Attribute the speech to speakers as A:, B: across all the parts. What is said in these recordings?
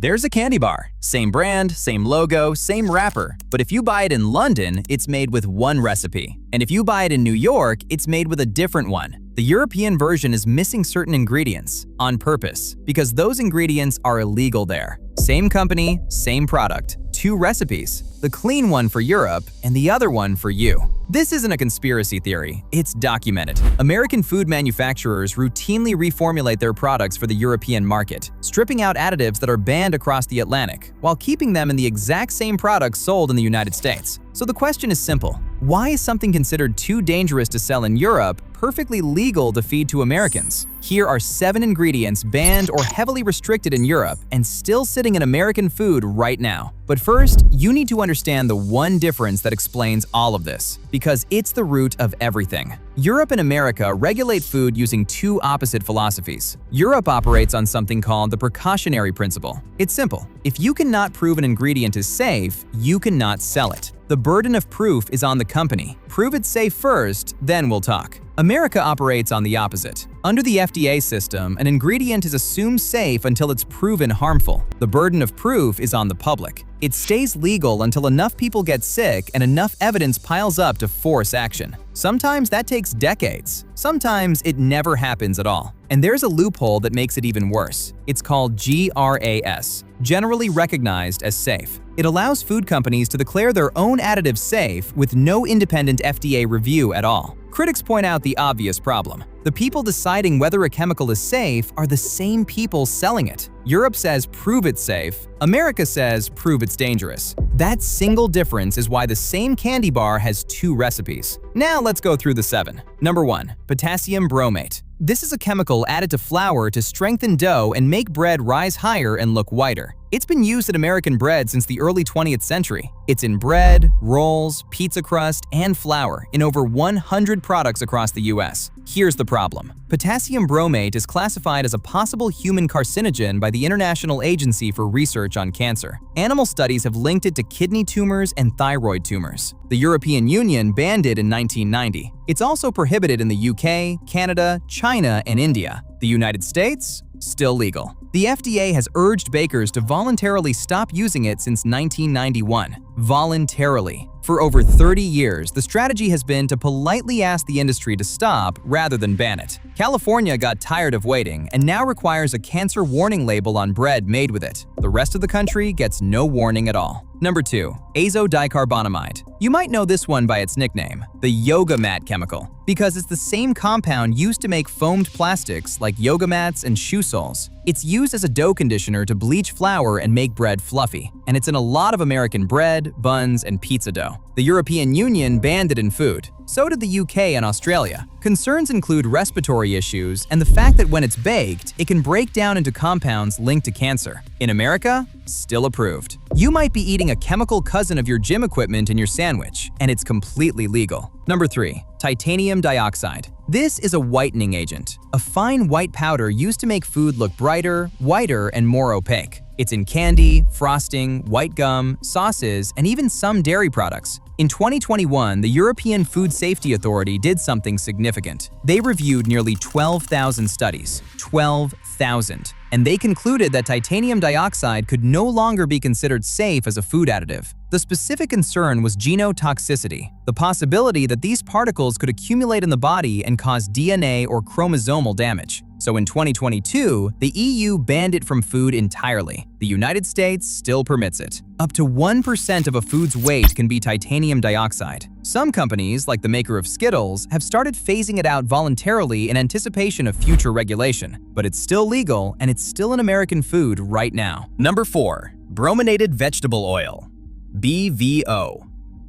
A: There's a candy bar. Same brand, same logo, same wrapper. But if you buy it in London, it's made with one recipe. And if you buy it in New York, it's made with a different one. The European version is missing certain ingredients on purpose because those ingredients are illegal there. Same company, same product, two recipes, the clean one for Europe and the other one for you. This isn't a conspiracy theory, it's documented. American food manufacturers routinely reformulate their products for the European market, stripping out additives that are banned across the Atlantic, while keeping them in the exact same products sold in the United States. So the question is simple. Why is something considered too dangerous to sell in Europe perfectly legal to feed to Americans? Here are 7 ingredients banned or heavily restricted in Europe and still sitting in American food right now. But first, you need to understand the one difference that explains all of this, because it's the root of everything. Europe and America regulate food using two opposite philosophies. Europe operates on something called the precautionary principle. It's simple. If you cannot prove an ingredient is safe, you cannot sell it. The burden of proof is on the company. Prove it's safe first, then we'll talk. America operates on the opposite. Under the FDA system, an ingredient is assumed safe until it's proven harmful. The burden of proof is on the public. It stays legal until enough people get sick and enough evidence piles up to force action. Sometimes that takes decades. Sometimes it never happens at all. And there's a loophole that makes it even worse. It's called GRAS, generally recognized as safe. It allows food companies to declare their own additives safe with no independent FDA review at all. Critics point out the obvious problem. The people deciding whether a chemical is safe are the same people selling it. Europe says prove it's safe. America says prove it's dangerous. That single difference is why the same candy bar has 2 recipes. Now let's go through the 7. Number 1. Potassium bromate. This is a chemical added to flour to strengthen dough and make bread rise higher and look whiter. It's been used in American bread since the early 20th century. It's in bread, rolls, pizza crust, and flour in over 100 products across the US. Here's the problem. Potassium bromate is classified as a possible human carcinogen by the International Agency for Research on Cancer. Animal studies have linked it to kidney tumors and thyroid tumors. The European Union banned it in 1990. It's also prohibited in the UK, Canada, China, and India. The United States? Still legal. The FDA has urged bakers to voluntarily stop using it since 1991. Voluntarily. For over 30 years, the strategy has been to politely ask the industry to stop rather than ban it. California got tired of waiting and now requires a cancer warning label on bread made with it. The rest of the country gets no warning at all. Number 2. Azodicarbonamide. You might know this one by its nickname, the yoga mat chemical, because it's the same compound used to make foamed plastics like yoga mats and shoe soles. It's used as a dough conditioner to bleach flour and make bread fluffy, and it's in a lot of American bread, buns, and pizza dough. The European Union banned it in food. So did the UK and Australia. Concerns include respiratory issues and the fact that when it's baked, it can break down into compounds linked to cancer. In America, still approved. You might be eating a chemical cousin of your gym equipment in your sandwich, and it's completely legal. Number 3. Titanium dioxide. This is a whitening agent, a fine white powder used to make food look brighter, whiter, and more opaque. It's in candy, frosting, white gum, sauces, and even some dairy products. In 2021, the European Food Safety Authority did something significant. They reviewed nearly 12,000 studies. 12,000. And they concluded that titanium dioxide could no longer be considered safe as a food additive. The specific concern was genotoxicity, the possibility that these particles could accumulate in the body and cause DNA or chromosomal damage. So in 2022, the EU banned it from food entirely. The United States still permits it. Up to 1% of a food's weight can be titanium dioxide. Some companies, like the maker of Skittles, have started phasing it out voluntarily in anticipation of future regulation. But it's still legal, and it's still in American food right now. Number 4. Brominated vegetable oil. BVO.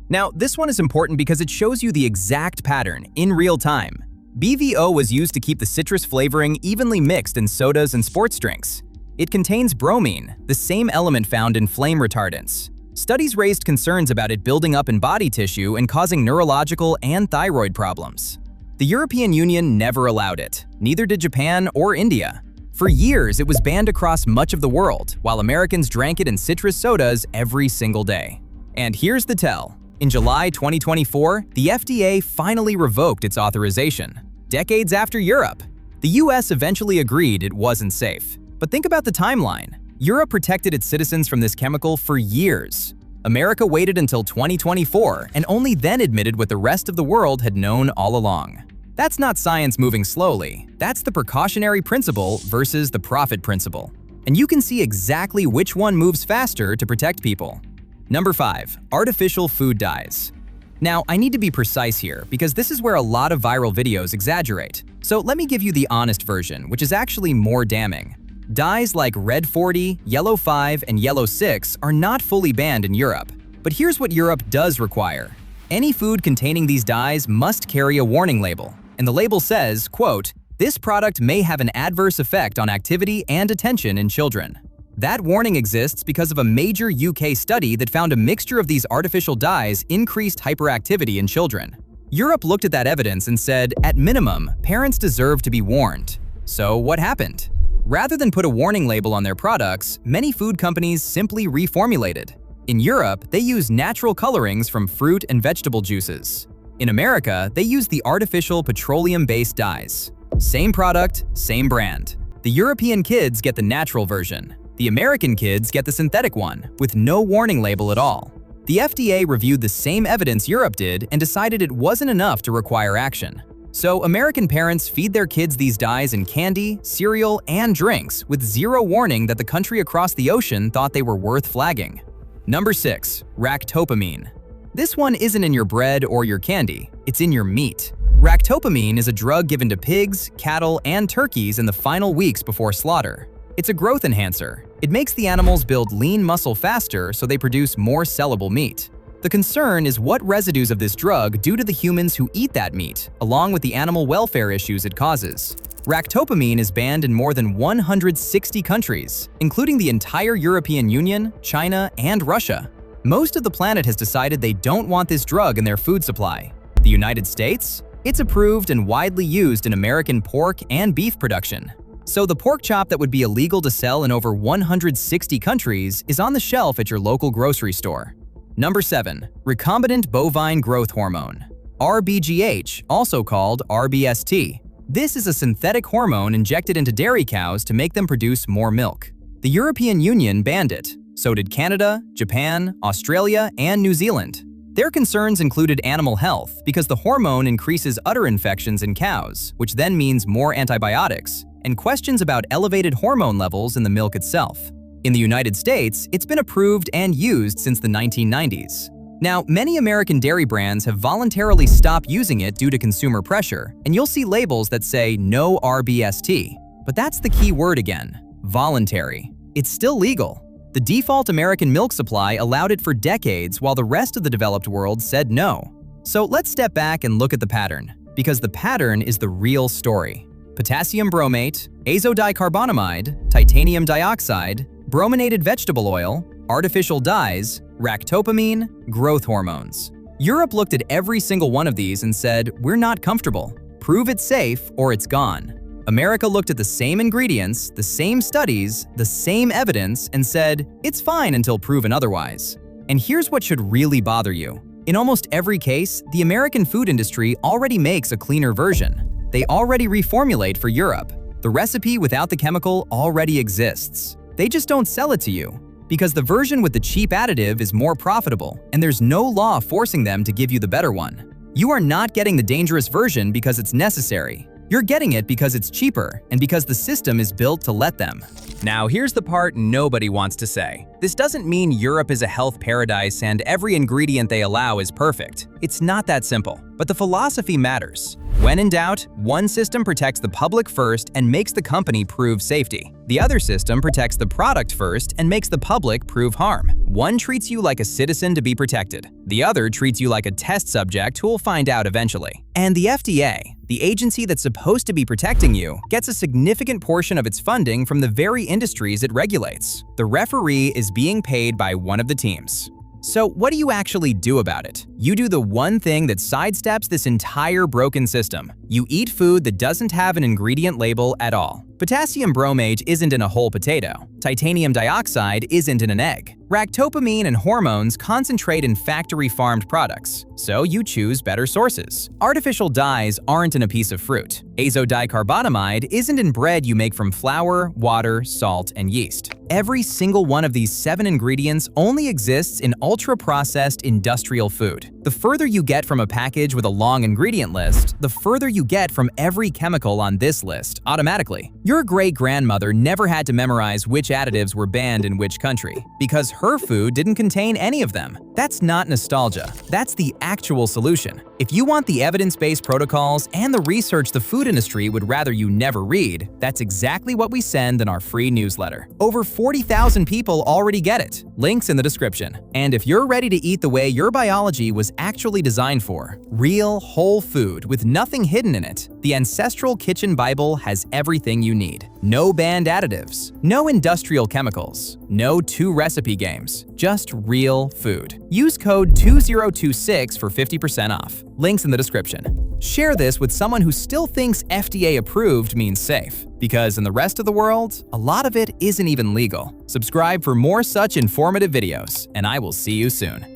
A: Now, this one is important because it shows you the exact pattern in real time. BVO was used to keep the citrus flavoring evenly mixed in sodas and sports drinks. It contains bromine, the same element found in flame retardants. Studies raised concerns about it building up in body tissue and causing neurological and thyroid problems. The European Union never allowed it, neither did Japan or India. For years, it was banned across much of the world, while Americans drank it in citrus sodas every single day. And here's the tell. In July 2024, the FDA finally revoked its authorization. Decades after Europe, the US eventually agreed it wasn't safe. But think about the timeline. Europe protected its citizens from this chemical for years. America waited until 2024 and only then admitted what the rest of the world had known all along. That's not science moving slowly. That's the precautionary principle versus the profit principle. And you can see exactly which one moves faster to protect people. Number 5. Artificial food dyes. Now, I need to be precise here because this is where a lot of viral videos exaggerate. So let me give you the honest version, which is actually more damning. Dyes like Red 40, Yellow 5, and Yellow 6 are not fully banned in Europe. But here's what Europe does require. Any food containing these dyes must carry a warning label. And the label says, quote, "This product may have an adverse effect on activity and attention in children." That warning exists because of a major UK study that found a mixture of these artificial dyes increased hyperactivity in children. Europe looked at that evidence and said, at minimum, parents deserve to be warned. So what happened? Rather than put a warning label on their products, many food companies simply reformulated. In Europe, they use natural colorings from fruit and vegetable juices. In America, they use the artificial petroleum-based dyes. Same product, same brand. The European kids get the natural version. The American kids get the synthetic one, with no warning label at all. The FDA reviewed the same evidence Europe did and decided it wasn't enough to require action. So American parents feed their kids these dyes in candy, cereal, and drinks with zero warning that the country across the ocean thought they were worth flagging. Number 6. Ractopamine. This one isn't in your bread or your candy, it's in your meat. Ractopamine is a drug given to pigs, cattle, and turkeys in the final weeks before slaughter. It's a growth enhancer. It makes the animals build lean muscle faster so they produce more sellable meat. The concern is what residues of this drug do to the humans who eat that meat, along with the animal welfare issues it causes. Ractopamine is banned in more than 160 countries, including the entire European Union, China, and Russia. Most of the planet has decided they don't want this drug in their food supply. The United States? It's approved and widely used in American pork and beef production. So the pork chop that would be illegal to sell in over 160 countries is on the shelf at your local grocery store. Number 7. Recombinant bovine growth hormone. RBGH, also called RBST. This is a synthetic hormone injected into dairy cows to make them produce more milk. The European Union banned it. So did Canada, Japan, Australia, and New Zealand. Their concerns included animal health because the hormone increases udder infections in cows, which then means more antibiotics, and questions about elevated hormone levels in the milk itself. In the United States, it's been approved and used since the 1990s. Now, many American dairy brands have voluntarily stopped using it due to consumer pressure, and you'll see labels that say no RBST. But that's the key word again, voluntary. It's still legal. The default American milk supply allowed it for decades while the rest of the developed world said no. So let's step back and look at the pattern, because the pattern is the real story. Potassium bromate, azodicarbonamide, titanium dioxide, brominated vegetable oil, artificial dyes, ractopamine, growth hormones. Europe looked at every single one of these and said, we're not comfortable. Prove it's safe or it's gone. America looked at the same ingredients, the same studies, the same evidence, and said, it's fine until proven otherwise. And here's what should really bother you. In almost every case, the American food industry already makes a cleaner version. They already reformulate for Europe. The recipe without the chemical already exists. They just don't sell it to you, because the version with the cheap additive is more profitable, and there's no law forcing them to give you the better one. You are not getting the dangerous version because it's necessary. You're getting it because it's cheaper and because the system is built to let them. Now, here's the part nobody wants to say. This doesn't mean Europe is a health paradise and every ingredient they allow is perfect. It's not that simple, but the philosophy matters. When in doubt, one system protects the public first and makes the company prove safety. The other system protects the product first and makes the public prove harm. One treats you like a citizen to be protected. The other treats you like a test subject who will find out eventually. And the FDA, the agency that's supposed to be protecting you, gets a significant portion of its funding from the very industries it regulates. The referee is being paid by one of the teams. So what do you actually do about it? You do the one thing that sidesteps this entire broken system. You eat food that doesn't have an ingredient label at all. Potassium bromate isn't in a whole potato. Titanium dioxide isn't in an egg. Ractopamine and hormones concentrate in factory-farmed products, so you choose better sources. Artificial dyes aren't in a piece of fruit. Azodicarbonamide isn't in bread you make from flour, water, salt, and yeast. Every single one of these 7 ingredients only exists in ultra-processed industrial food. The further you get from a package with a long ingredient list, the further you get from every chemical on this list automatically. Your great-grandmother never had to memorize which additives were banned in which country, because her food didn't contain any of them. That's not nostalgia. That's the actual solution. If you want the evidence-based protocols and the research the food industry would rather you never read, that's exactly what we send in our free newsletter. Over 40,000 people already get it. Links in the description. And if you're ready to eat the way your biology was actually designed for, real, whole food with nothing hidden in it, the Ancestral Kitchen Bible has everything you need. No banned additives, no industrial chemicals, no 2 recipe games, just real food. Use code 2026 for 50% off. Links in the description. Share this with someone who still thinks FDA approved means safe, because in the rest of the world, a lot of it isn't even legal. Subscribe for more such informative videos, and I will see you soon.